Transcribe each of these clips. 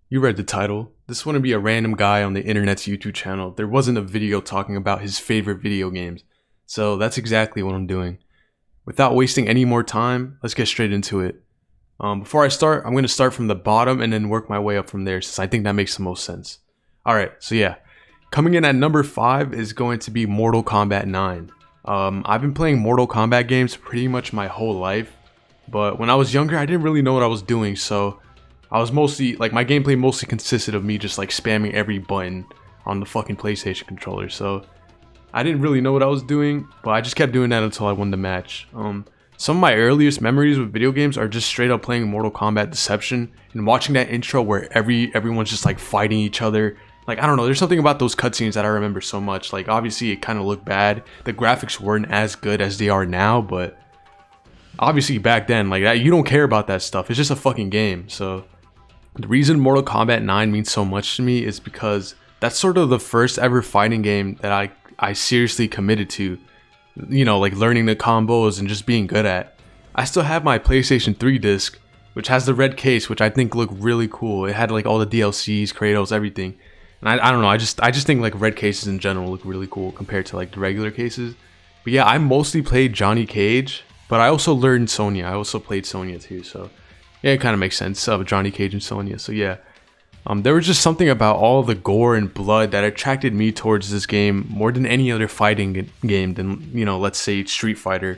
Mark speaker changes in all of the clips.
Speaker 1: You read the title. This wouldn't be a random guy on the internet's YouTube channel. There wasn't a video talking about his favorite video games. So that's exactly what I'm doing. Without wasting any more time, let's get straight into it. Before I start, I'm going to start from the bottom and then work my way up from there since I think that makes the most sense. Alright, so yeah. Coming in at number 5 is going to be Mortal Kombat 9. I've been playing Mortal Kombat games pretty much my whole life. But when I was younger, I didn't really know what I was doing, so I was mostly, like, my gameplay mostly consisted of me just, like, spamming every button on the fucking PlayStation controller, so I didn't really know what I was doing, but I just kept doing that until I won the match. Some of my earliest memories with video games are just straight up playing Mortal Kombat Deception and watching that intro where everyone's just, like, fighting each other. Like, I don't know, there's something about those cutscenes that I remember so much. Like, obviously, it kind of looked bad. The graphics weren't as good as they are now, but obviously back then, like, that, you don't care about that stuff. It's just a fucking game. So the reason Mortal Kombat 9 means so much to me is because that's sort of the first ever fighting game that I seriously committed to. You know, like learning the combos and just being good at. I still have my PlayStation 3 disc, which has the red case, which I think looked really cool. It had like all the DLCs, Kratos, everything. And I don't know, I just think like red cases in general look really cool compared to like the regular cases. But yeah, I mostly played Johnny Cage, but I also learned Sonya. I also played Sonya too, so yeah, it kind of makes sense of Johnny Cage and Sonya. So yeah, there was just something about all the gore and blood that attracted me towards this game more than any other fighting game than, you know, let's say Street Fighter.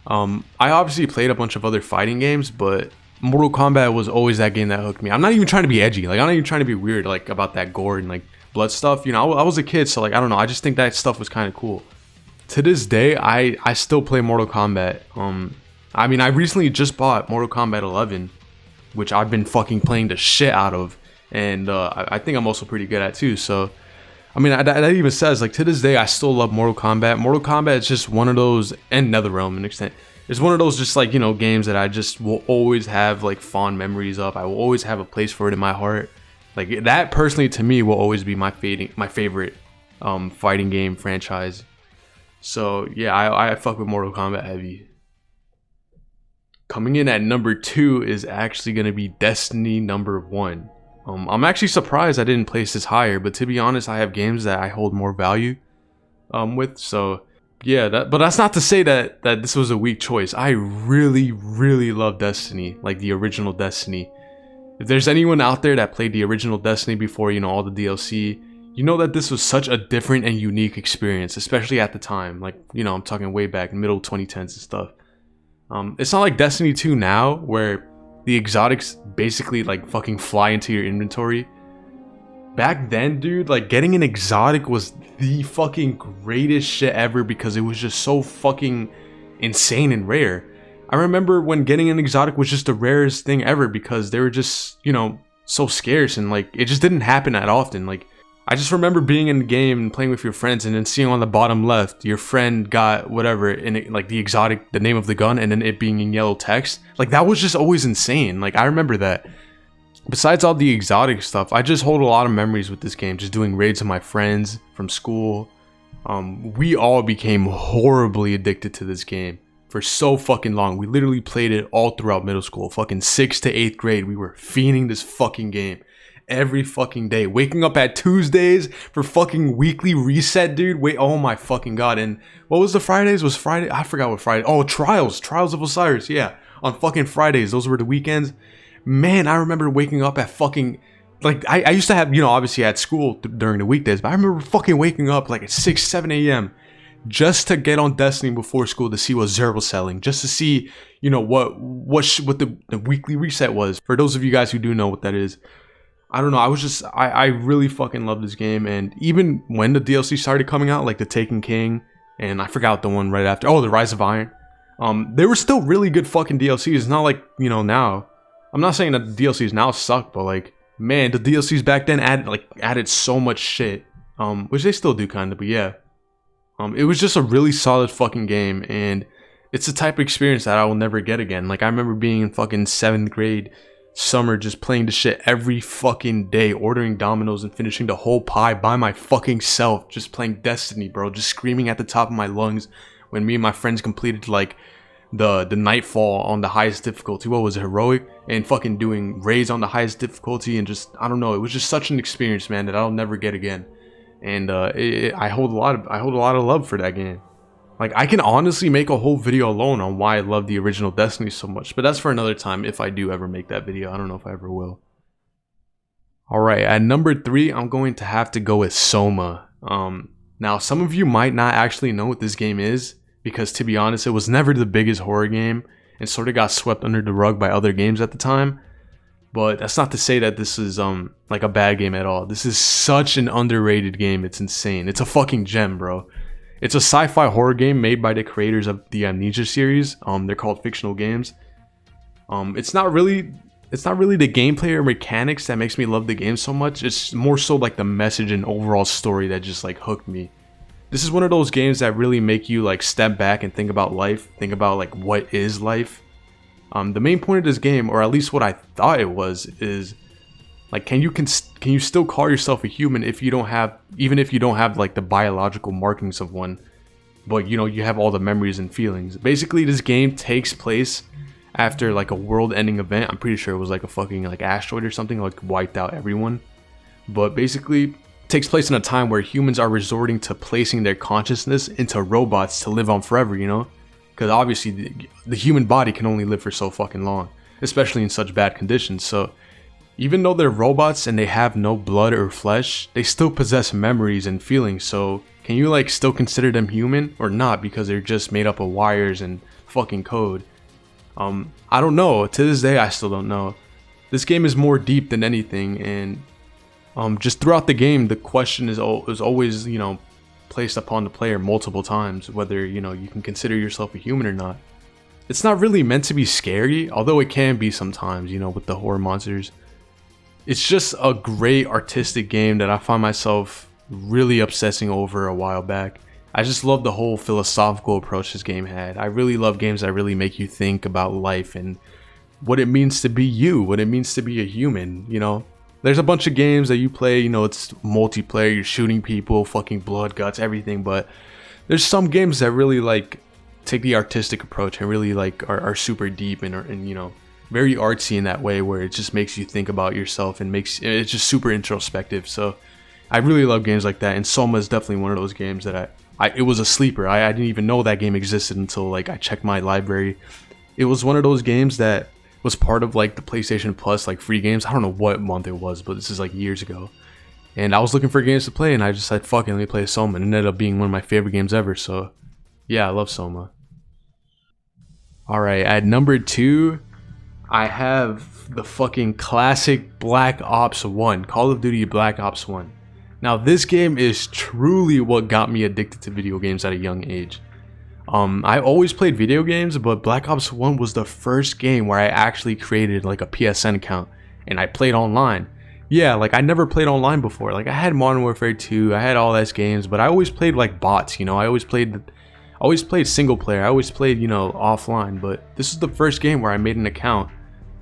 Speaker 1: I obviously played a bunch of other fighting games, but Mortal Kombat was always that game that hooked me. I'm not even trying to be edgy, like I'm not even trying to be weird like about that gore and like blood stuff. You know, I was a kid, so like I don't know, I just think that stuff was kind of cool. To this day, I still play Mortal Kombat. I mean, I recently just bought Mortal Kombat 11, which I've been fucking playing the shit out of, and I think I'm also pretty good at too. So, I mean, that even says, like, to this day, I still love Mortal Kombat. Mortal Kombat is just one of those, and NetherRealm to an extent, it's one of those just like, you know, games that I just will always have like fond memories of. I will always have a place for it in my heart. Like that personally to me will always be my favorite fighting game franchise. So yeah, I fuck with Mortal Kombat heavy. Coming in at number 2 is actually going to be Destiny number 1. I'm actually surprised I didn't place this higher, but to be honest, I have games that I hold more value with, so yeah, but that's not to say that this was a weak choice. I really, really love Destiny, like the original Destiny. If there's anyone out there that played the original Destiny before, you know, all the DLC, you know that this was such a different and unique experience, especially at the time. Like, you know, I'm talking way back, middle 2010s and stuff. It's not like Destiny 2 now, where the exotics basically like fucking fly into your inventory. Back then, dude, like getting an exotic was the fucking greatest shit ever because it was just so fucking insane and rare. I remember when getting an exotic was just the rarest thing ever because they were just, you know, so scarce and like it just didn't happen that often. Like I just remember being in the game and playing with your friends and then seeing on the bottom left your friend got whatever in it, like the exotic, the name of the gun, and then it being in yellow text. Like that was just always insane. Like I remember that. Besides all the exotic stuff, I just hold a lot of memories with this game, just doing raids with my friends from school. We all became horribly addicted to this game for so fucking long. We literally played it all throughout middle school, fucking 6th to 8th grade. We were fiending this fucking game every fucking day, waking up at Tuesdays for fucking weekly reset, dude. Wait, oh my fucking god. And what was the Fridays? Was Friday? I forgot what Friday. Oh, Trials of Osiris. Yeah, on fucking Fridays. Those were the weekends. Man, I remember waking up at fucking, like, I used to have, you know, obviously at school during the weekdays, but I remember fucking waking up like at 6, 7 a.m. just to get on Destiny before school to see what Zer was selling, just to see, you know, what the weekly reset was. For those of you guys who do know what that is, I don't know, I really fucking love this game, and even when the DLC started coming out, like the Taken King, and I forgot the one right after, oh, the Rise of Iron, they were still really good fucking DLCs. It's not like, you know, now. I'm not saying that the DLCs now suck, but like, man, the DLCs back then added so much shit, which they still do kind of, but yeah, it was just a really solid fucking game, and it's the type of experience that I will never get again. Like I remember being in fucking 7th grade summer, just playing the shit every fucking day, ordering Domino's and finishing the whole pie by my fucking self, just playing Destiny, bro, just screaming at the top of my lungs when me and my friends completed like the Nightfall on the highest difficulty. What was it, heroic, and fucking doing raids on the highest difficulty, and just, I don't know, it was just such an experience, man, that I'll never get again. And I hold a lot of love for that game. Like, I can honestly make a whole video alone on why I love the original Destiny so much, but that's for another time if I do ever make that video. I don't know if I ever will. Alright, at number 3, I'm going to have to go with Soma. Now, some of you might not actually know what this game is, because to be honest, it was never the biggest horror game, and sort of got swept under the rug by other games at the time. But that's not to say that this is like a bad game at all. This is such an underrated game, it's insane. It's a fucking gem, bro. It's a sci-fi horror game made by the creators of the Amnesia series. They're called Fictional Games. It's not really the gameplay or mechanics that makes me love the game so much. It's more so like the message and overall story that just like hooked me. This is one of those games that really make you like step back and think about life, think about like what is life. The main point of this game, or at least what I thought it was, is like, can you still call yourself a human if you don't have, even if you don't have like the biological markings of one, but you know, you have all the memories and feelings. Basically, this game takes place after like a world-ending event. I'm pretty sure it was like a fucking like asteroid or something, like wiped out everyone. But basically, it takes place in a time where humans are resorting to placing their consciousness into robots to live on forever, you know? Because obviously the human body can only live for so fucking long, especially in such bad conditions. So even though they're robots and they have no blood or flesh, they still possess memories and feelings. So can you like still consider them human or not, because they're just made up of wires and fucking code? I don't know. To this day, I still don't know. This game is more deep than anything, and just throughout the game, the question is always, you know, placed upon the player multiple times, whether, you know, you can consider yourself a human or not. It's not really meant to be scary, although it can be sometimes, you know, with the horror monsters. It's just a great artistic game that I find myself really obsessing over a while back. I just love the whole philosophical approach this game had. I really love games that really make you think about life and what it means to be you, what it means to be a human, you know? There's a bunch of games that you play, you know, it's multiplayer, you're shooting people, fucking blood, guts, everything, but there's some games that really like take the artistic approach and really like are super deep and you know, very artsy in that way, where it just makes you think about yourself and it's just super introspective. So I really love games like that, and Soma is definitely one of those games that it was a sleeper. I didn't even know that game existed until like I checked my library. It was one of those games that was part of like the PlayStation Plus like free games. I don't know what month it was, but this is like years ago. And I was looking for games to play, and I just said, fuck it, let me play Soma, and it ended up being one of my favorite games ever. So yeah, I love Soma. Alright, at number 2, I have the fucking classic Black Ops 1, Call of Duty Black Ops 1. Now, this game is truly what got me addicted to video games at a young age. I always played video games, but Black Ops 1 was the first game where I actually created like a PSN account and I played online. Yeah, like I never played online before. Like I had Modern Warfare 2, I had all those games, but I always played like bots, you know. I always played single player. I always played, you know, offline, but this is the first game where I made an account,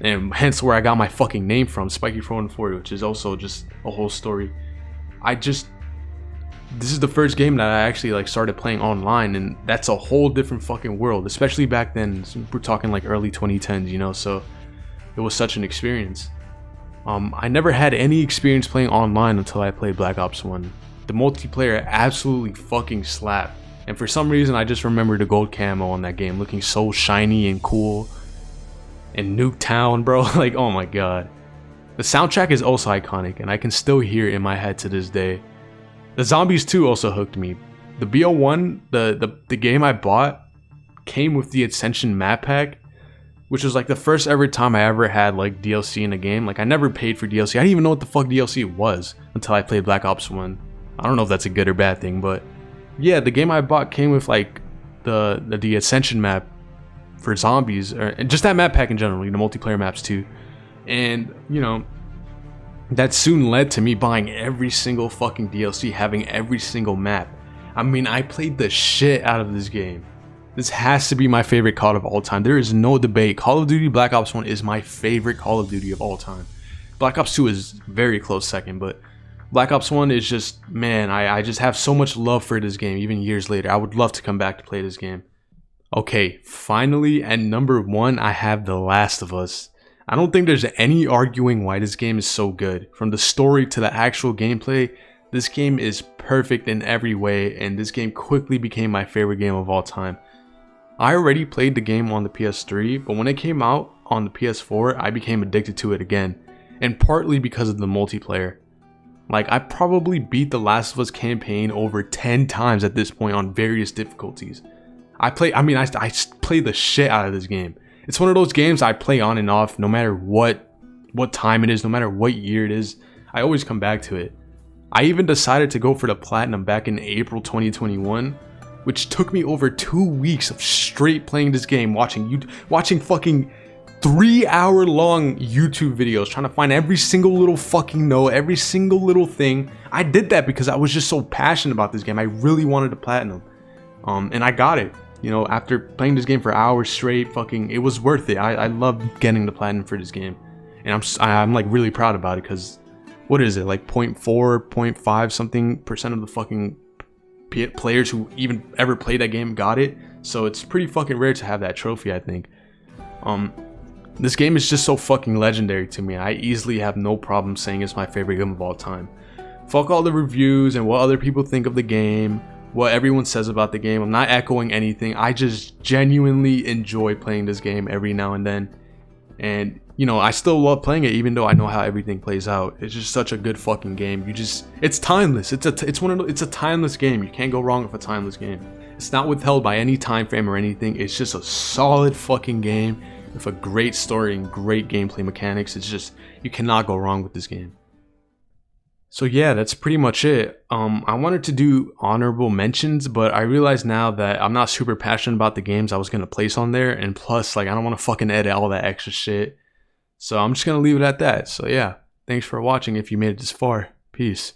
Speaker 1: and hence where I got my fucking name from, Spiky414, which is also just a whole story. This is the first game that I actually like started playing online, and that's a whole different fucking world, especially back then. We're talking like early 2010s, you know, so it was such an experience. I never had any experience playing online until I played Black Ops 1. The multiplayer absolutely fucking slapped, and for some reason I just remember the gold camo on that game looking so shiny and cool, and Nuketown, bro. Like, oh my god. The soundtrack is also iconic, and I can still hear it in my head to this day. The Zombies 2 also hooked me. The BO1, the game I bought, came with the Ascension map pack, which was like the first ever time I ever had like DLC in a game. Like I never paid for DLC. I didn't even know what the fuck DLC was until I played Black Ops 1. I don't know if that's a good or bad thing, but yeah, the game I bought came with like the Ascension map for Zombies, and just that map pack in general, you know, multiplayer maps too. And, you know, that soon led to me buying every single fucking DLC, having every single map. I mean, I played the shit out of this game. This has to be my favorite COD of all time. There is no debate. Call of Duty Black Ops 1 is my favorite Call of Duty of all time. Black Ops 2 is very close second, but Black Ops 1 is just, man, I just have so much love for this game even years later. I would love to come back to play this game. Okay, finally at number 1, I have The Last of Us. I don't think there's any arguing why this game is so good. From the story to the actual gameplay, this game is perfect in every way, and this game quickly became my favorite game of all time. I already played the game on the PS3, but when it came out on the PS4, I became addicted to it again, and partly because of the multiplayer. Like, I probably beat The Last of Us campaign over 10 times at this point on various difficulties. I play the shit out of this game. It's one of those games I play on and off no matter what time it is, no matter what year it is. I always come back to it. I even decided to go for the platinum back in April 2021, which took me over 2 weeks of straight playing this game, watching fucking 3-hour long YouTube videos, trying to find every single little fucking note, every single little thing. I did that because I was just so passionate about this game. I really wanted the platinum. And I got it. You know, after playing this game for hours straight, fucking, it was worth it. I loved getting the platinum for this game. And I'm like really proud about it because, what is it, like 0.4, 0.5 something percent of the fucking players who even ever played that game got it. So it's pretty fucking rare to have that trophy, I think. This game is just so fucking legendary to me. I easily have no problem saying it's my favorite game of all time. Fuck all the reviews and what other people think of the game, what everyone says about the game. I'm not echoing anything. I just genuinely enjoy playing this game every now and then. And, you know, I still love playing it even though I know how everything plays out. It's just such a good fucking game. It's timeless. It's a timeless game. You can't go wrong with a timeless game. It's not withheld by any time frame or anything. It's just a solid fucking game with a great story and great gameplay mechanics. It's just, you cannot go wrong with this game. So yeah, that's pretty much it. I wanted to do honorable mentions, but I realize now that I'm not super passionate about the games I was going to place on there, and plus, like, I don't want to fucking edit all that extra shit. So I'm just going to leave it at that. So yeah, thanks for watching if you made it this far. Peace.